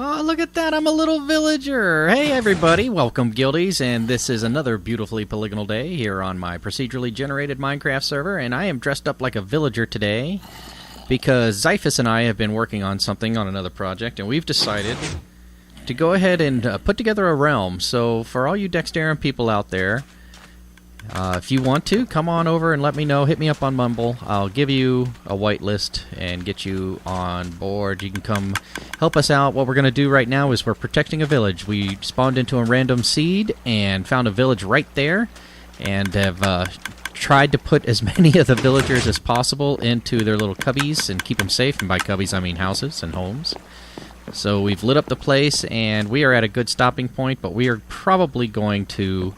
Oh, look at that, I'm a little villager! Hey everybody, welcome Guildies, and this is another beautifully polygonal day here on my procedurally generated Minecraft server, and I am dressed up like a villager today because Zyphus and I have been working on something on another project, and we've decided to go ahead and put together a realm. So for all you Dexteram people out there, if you want to, come on over and let me know. Hit me up on Mumble. I'll give you a whitelist and get you on board. You can come help us out. What we're going to do right now is we're protecting a village. We spawned into a random seed and found a village right there and have tried to put as many of the villagers as possible into their little cubbies and keep them safe. And by cubbies, I mean houses and homes. So we've lit up the place and we are at a good stopping point, but we are probably going to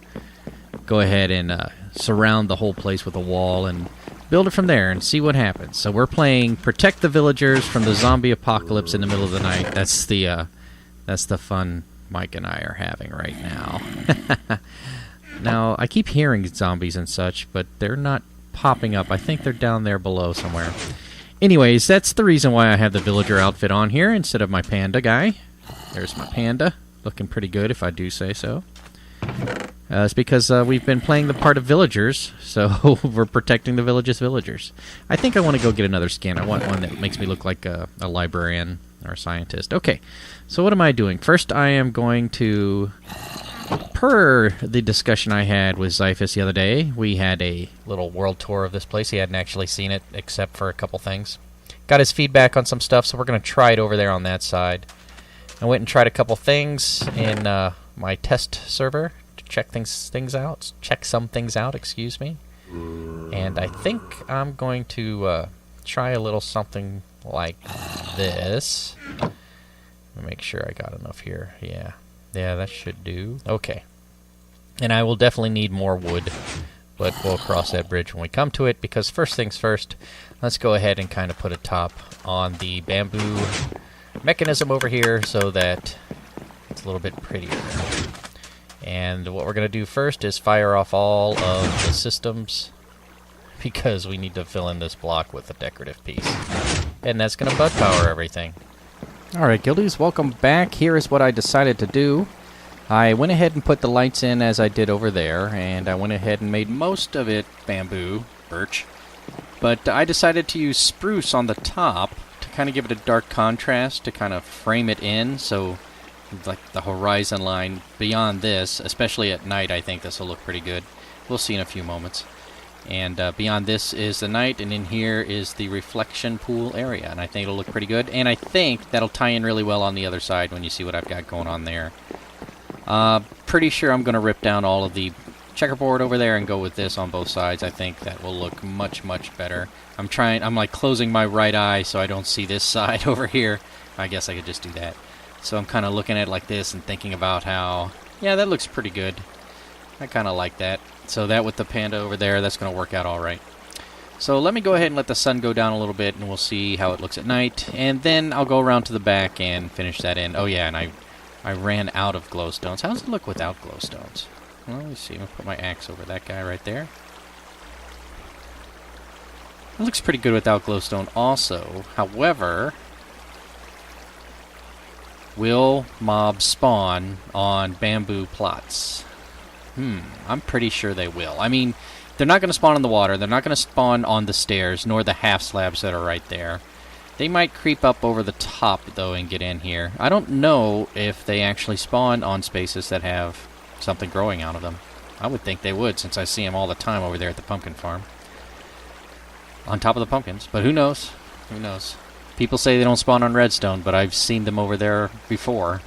go ahead and surround the whole place with a wall and build it from there and see what happens. So we're playing Protect the Villagers from the Zombie Apocalypse in the middle of the night. That's the fun Mike and I are having right now. Now, I keep hearing zombies and such, but they're not popping up. I think they're down there below somewhere. Anyways, that's the reason why I have the villager outfit on here instead of my panda guy. There's my panda, looking pretty good if I do say so. It's because we've been playing the part of villagers, so we're protecting the village's villagers. I think I want to go get another skin. I want one that makes me look like a librarian or a scientist. Okay, so what am I doing? First, I am going to, per the discussion I had with Zyphus the other day, we had a little world tour of this place. He hadn't actually seen it except for a couple things. Got his feedback on some stuff, so we're going to try it over there on that side. I went and tried a couple things in my test server. Check some things out, excuse me. And I think I'm going to try a little something like this. Let me make sure I got enough here. Yeah, that should do. Okay. And I will definitely need more wood, but we'll cross that bridge when we come to it, because first things first, let's go ahead and kind of put a top on the bamboo mechanism over here so that it's a little bit prettier. And what we're going to do first is fire off all of the systems, because we need to fill in this block with a decorative piece. And that's going to bug power everything. Alright, Guildies, welcome back. Here is what I decided to do. I went ahead and put the lights in as I did over there, and I went ahead and made most of it bamboo, birch. But I decided to use spruce on the top to kind of give it a dark contrast, to kind of frame it in, so like the horizon line beyond this, especially at night, I think this will look pretty good. We'll see in a few moments. And beyond this is the night, and in here is the reflection pool area, and I think it'll look pretty good. And I think that'll tie in really well on the other side when you see what I've got going on there. Pretty sure I'm going to rip down all of the checkerboard over there and go with this on both sides. I think that will look much, much better. I'm like closing my right eye so I don't see this side over here. I guess I could just do that. So I'm kind of looking at it like this and thinking about how, yeah, that looks pretty good. I kind of like that. So that with the panda over there, that's going to work out all right. So let me go ahead and let the sun go down a little bit, and we'll see how it looks at night. And then I'll go around to the back and finish that in. Oh, yeah, and I ran out of glowstones. How does it look without glowstones? Well, let me see. I'll put my axe over that guy right there. It looks pretty good without glowstone also. However, will mobs spawn on bamboo plots? I'm pretty sure they will. I mean, they're not going to spawn in the water. They're not going to spawn on the stairs, nor the half slabs that are right there. They might creep up over the top, though, and get in here. I don't know if they actually spawn on spaces that have something growing out of them. I would think they would, since I see them all the time over there at the pumpkin farm. On top of the pumpkins. But who knows? Who knows? People say they don't spawn on redstone, but I've seen them over there before.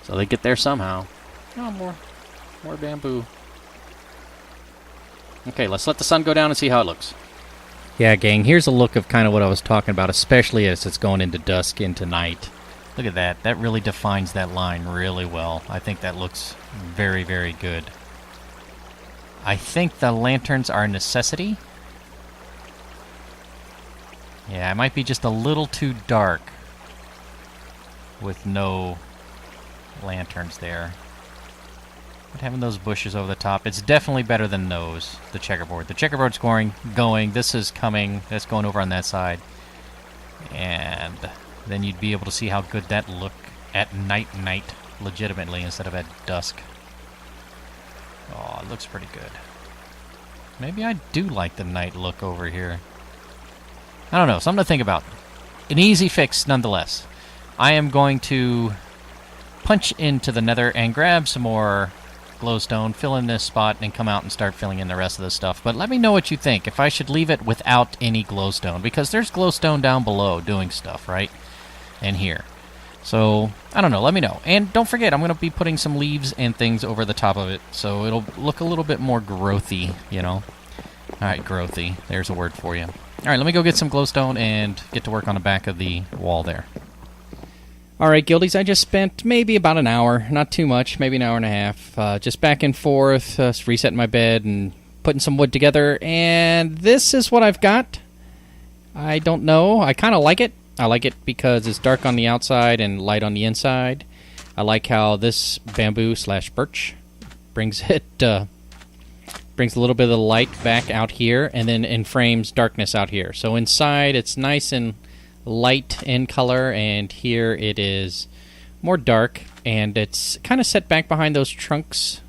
So they get there somehow. Oh, more bamboo. Okay, let's let the sun go down and see how it looks. Yeah, gang, here's a look of kind of what I was talking about, especially as it's going into dusk, into night. Look at that. That really defines that line really well. I think that looks very, very good. I think the lanterns are a necessity. Yeah, it might be just a little too dark with no lanterns there. But having those bushes over the top, it's definitely better than those, the checkerboard. The checkerboard's going, this is coming, that's going over on that side. And then you'd be able to see how good that look at night, legitimately, instead of at dusk. Oh, it looks pretty good. Maybe I do like the night look over here. I don't know, something to think about. An easy fix, nonetheless. I am going to punch into the nether and grab some more glowstone, fill in this spot, and come out and start filling in the rest of the stuff. But let me know what you think, if I should leave it without any glowstone, because there's glowstone down below doing stuff, right? And here. So, I don't know, let me know. And don't forget, I'm going to be putting some leaves and things over the top of it, so it'll look a little bit more growthy, you know? Alright, growthy. There's a word for you. Alright, let me go get some glowstone and get to work on the back of the wall there. Alright, Guildies, I just spent maybe about an hour, not too much, maybe an hour and a half, just back and forth, resetting my bed and putting some wood together, and this is what I've got. I don't know, I kind of like it. I like it because it's dark on the outside and light on the inside. I like how this bamboo/birch brings it, brings a little bit of the light back out here, and then enframes darkness out here. So inside it's nice and light in color, and here it is more dark, and it's kind of set back behind those trunks.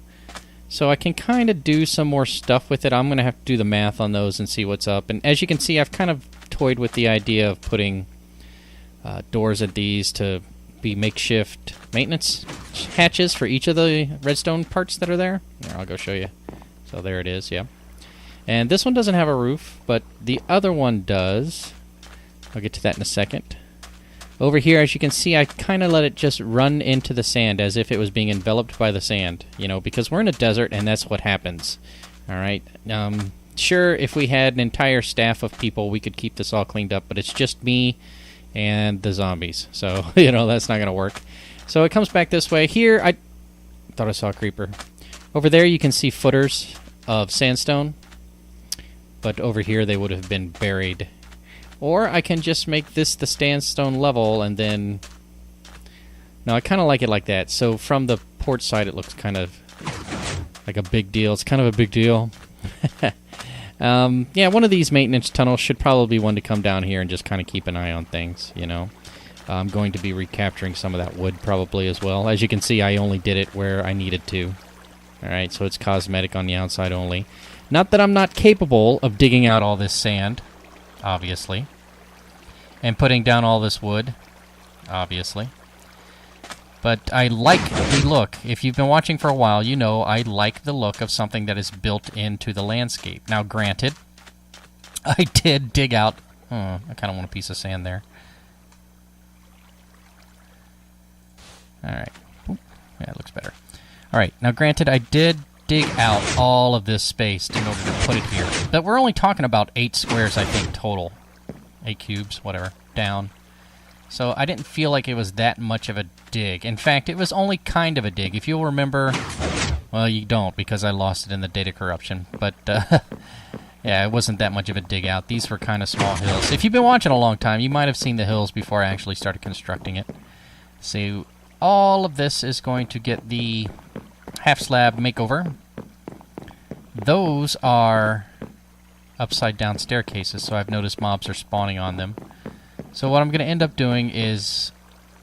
So I can kind of do some more stuff with it. I'm going to have to do the math on those and see what's up. And as you can see, I've kind of toyed with the idea of putting doors at these to be makeshift maintenance hatches for each of the redstone parts that are there. Here, I'll go show you. So there it is, yeah. And this one doesn't have a roof, but the other one does. I'll get to that in a second. Over here, as you can see, I kind of let it just run into the sand as if it was being enveloped by the sand, you know, because we're in a desert and that's what happens. All right. Sure, if we had an entire staff of people, we could keep this all cleaned up, but it's just me and the zombies. So, you know, that's not going to work. So it comes back this way. Here, I thought I saw a creeper. Over there, you can see footers of sandstone. But over here, they would have been buried. Or I can just make this the sandstone level and then... No, I kind of like it like that. So from the port side, it looks kind of like a big deal. It's kind of a big deal. Yeah, one of these maintenance tunnels should probably be one to come down here and just kind of keep an eye on things, you know. I'm going to be recapturing some of that wood probably as well. As you can see, I only did it where I needed to. Alright, so it's cosmetic on the outside only. Not that I'm not capable of digging out all this sand, obviously. And putting down all this wood, obviously. But I like the look. If you've been watching for a while, you know I like the look of something that is built into the landscape. Now, granted, I did dig out... I kind of want a piece of sand there. Alright. Yeah, it looks better. Alright, now granted, I did dig out all of this space in order to put it here. But we're only talking about 8 squares, I think, total. 8 cubes, whatever, down. So I didn't feel like it was that much of a dig. In fact, it was only kind of a dig. If you'll remember... Well, you don't, because I lost it in the data corruption. But, yeah, it wasn't that much of a dig out. These were kind of small hills. If you've been watching a long time, you might have seen the hills before I actually started constructing it. So, all of this is going to get the half-slab makeover. Those are upside-down staircases, so I've noticed mobs are spawning on them. So what I'm going to end up doing is...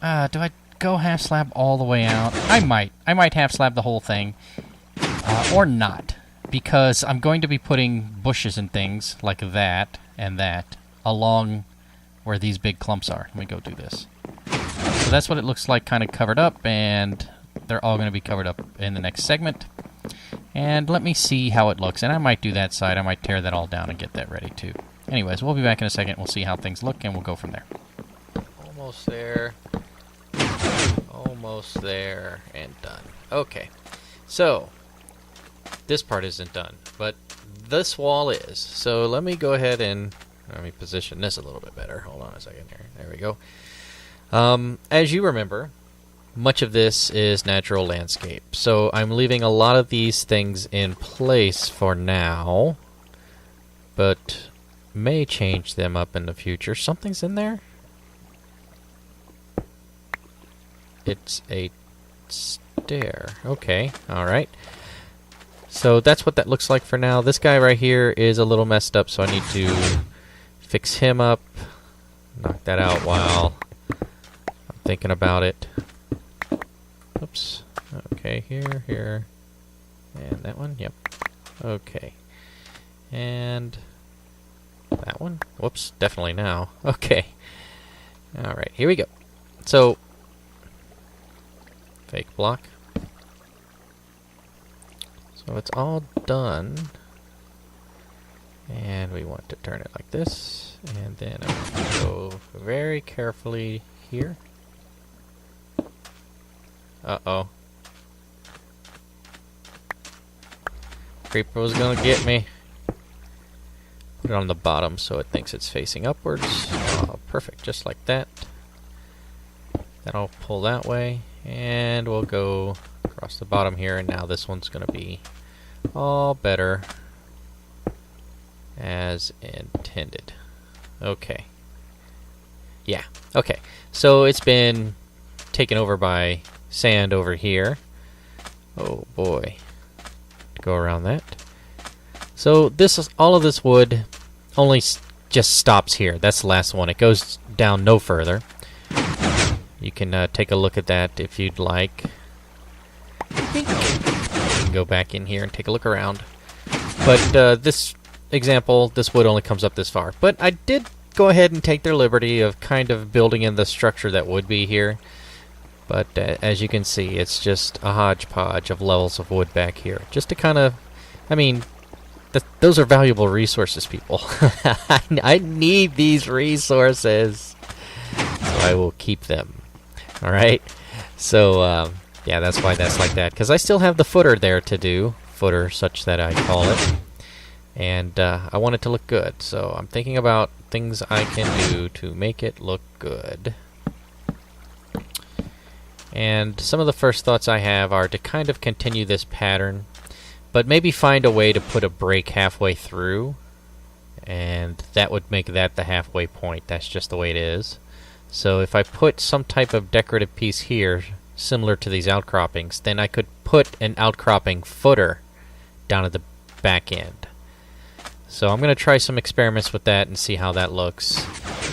do I go half-slab all the way out? I might. I might half-slab the whole thing. Or not. Because I'm going to be putting bushes and things like that and that along where these big clumps are. Let me go do this. So that's what it looks like kind of covered up, and they're all going to be covered up in the next segment. And let me see how it looks. And I might do that side. I might tear that all down and get that ready too. Anyways, we'll be back in a second. We'll see how things look, and we'll go from there. Almost there. Almost there. And done. Okay. So, this part isn't done, but this wall is. So let me go ahead and... Let me position this a little bit better. Hold on a second here. There we go. As you remember, much of this is natural landscape. So I'm leaving a lot of these things in place for now, but may change them up in the future. Something's in there? It's a stair. Okay, alright. So that's what that looks like for now. This guy right here is a little messed up, so I need to fix him up. Knock that out while I'm thinking about it. Oops. Okay, here, and that one. Yep. Okay. And that one. Whoops. Definitely now. Okay. All right. Here we go. So, fake block. So it's all done. And we want to turn it like this. And then I'm going to go very carefully here. Uh-oh. Creeper was going to get me. Put it on the bottom so it thinks it's facing upwards. Oh, perfect. Just like that. Then I'll pull that way. And we'll go across the bottom here. And now this one's going to be all better as intended. Okay. Yeah. Okay. So it's been taken over by sand over here. Oh boy. Go around that. So this is all of this wood only just stops here. That's the last one. It goes down no further. You can take a look at that if you'd like. You can go back in here and take a look around. But this example, this wood only comes up this far. But I did go ahead and take their liberty of kind of building in the structure that would be here. But as you can see, it's just a hodgepodge of levels of wood back here. Just to kind of, I mean, those are valuable resources, people. I need these resources, so I will keep them. All right? So, yeah, that's why that's like that. Because I still have the footer there to do. Footer, such that I call it. And I want it to look good. So I'm thinking about things I can do to make it look good. And some of the first thoughts I have are to kind of continue this pattern, but maybe find a way to put a break halfway through, and that would make that the halfway point. That's just the way it is. So if I put some type of decorative piece here, similar to these outcroppings, then I could put an outcropping footer down at the back end. So I'm going to try some experiments with that and see how that looks.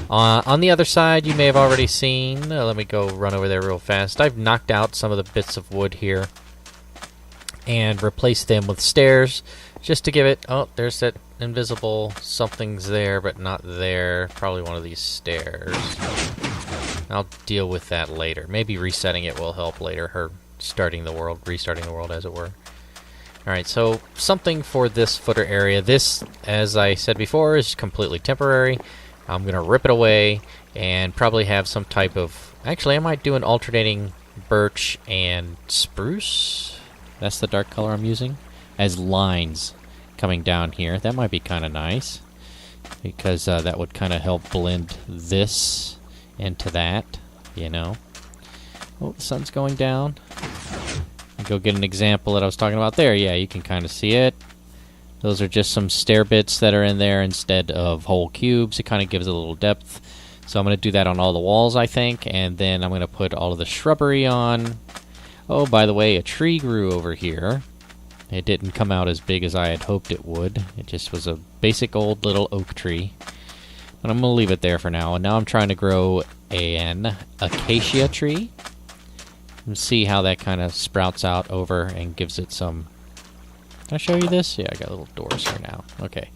On the other side, you may have already seen, let me go run over there real fast. I've knocked out some of the bits of wood here and replaced them with stairs just to give it, oh, there's that invisible something's there but not there. Probably one of these stairs. I'll deal with that later. Maybe resetting it will help later, or restarting the world as it were. Alright, so something for this footer area. This, as I said before, is completely temporary. I'm going to rip it away and probably have some type of... Actually, I might do an alternating birch and spruce. That's the dark color I'm using. As lines coming down here. That might be kind of nice. Because that would kind of help blend this into that, you know. Oh, the sun's going down. Go get an example that I was talking about there. Yeah, you can kind of see it. Those are just some stair bits that are in there instead of whole cubes. It kind of gives it a little depth. So I'm going to do that on all the walls, I think. And then I'm going to put all of the shrubbery on. Oh, by the way, a tree grew over here. It didn't come out as big as I had hoped it would. It just was a basic old little oak tree. But I'm going to leave it there for now. And now I'm trying to grow an acacia tree. And see how that kind of sprouts out over and gives it some... Can I show you this? Yeah, I got little doors here now. Okay.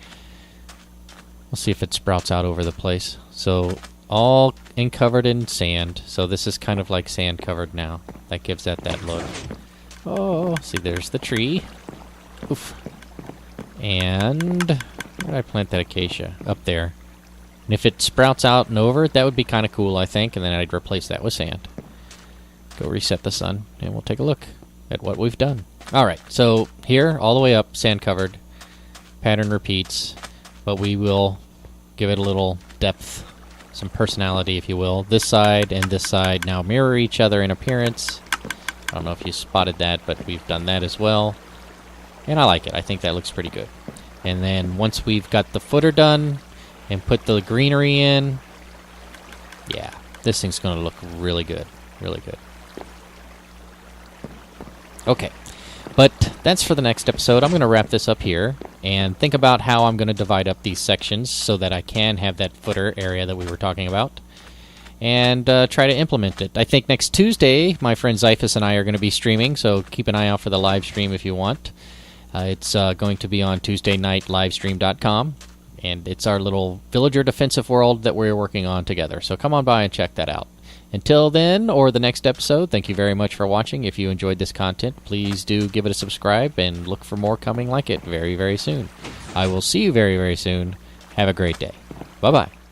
We'll see if it sprouts out over the place. So, all covered in sand. So this is kind of like sand covered now. That gives that look. Oh, see, there's the tree. Oof. And where did I plant that acacia? Up there. And if it sprouts out and over, that would be kind of cool, I think. And then I'd replace that with sand. Go reset the sun, and we'll take a look at what we've done. Alright, so here, all the way up, sand covered. Pattern repeats, but we will give it a little depth, some personality, if you will. This side and this side now mirror each other in appearance. I don't know if you spotted that, but we've done that as well. And I like it. I think that looks pretty good. And then once we've got the footer done and put the greenery in, yeah, this thing's going to look really good. Really good. Okay, but that's for the next episode. I'm going to wrap this up here and think about how I'm going to divide up these sections so that I can have that footer area that we were talking about. and try to implement it. I think next Tuesday, my friend Zyphus and I are going to be streaming, so keep an eye out for the live stream if you want. It's going to be on TuesdayNightLivestream.com, and it's our little villager defensive world that we're working on together. So come on by and check that out. Until then, or the next episode, thank you very much for watching. If you enjoyed this content, please do give it a subscribe and look for more coming like it very, very soon. I will see you very, very soon. Have a great day. Bye-bye.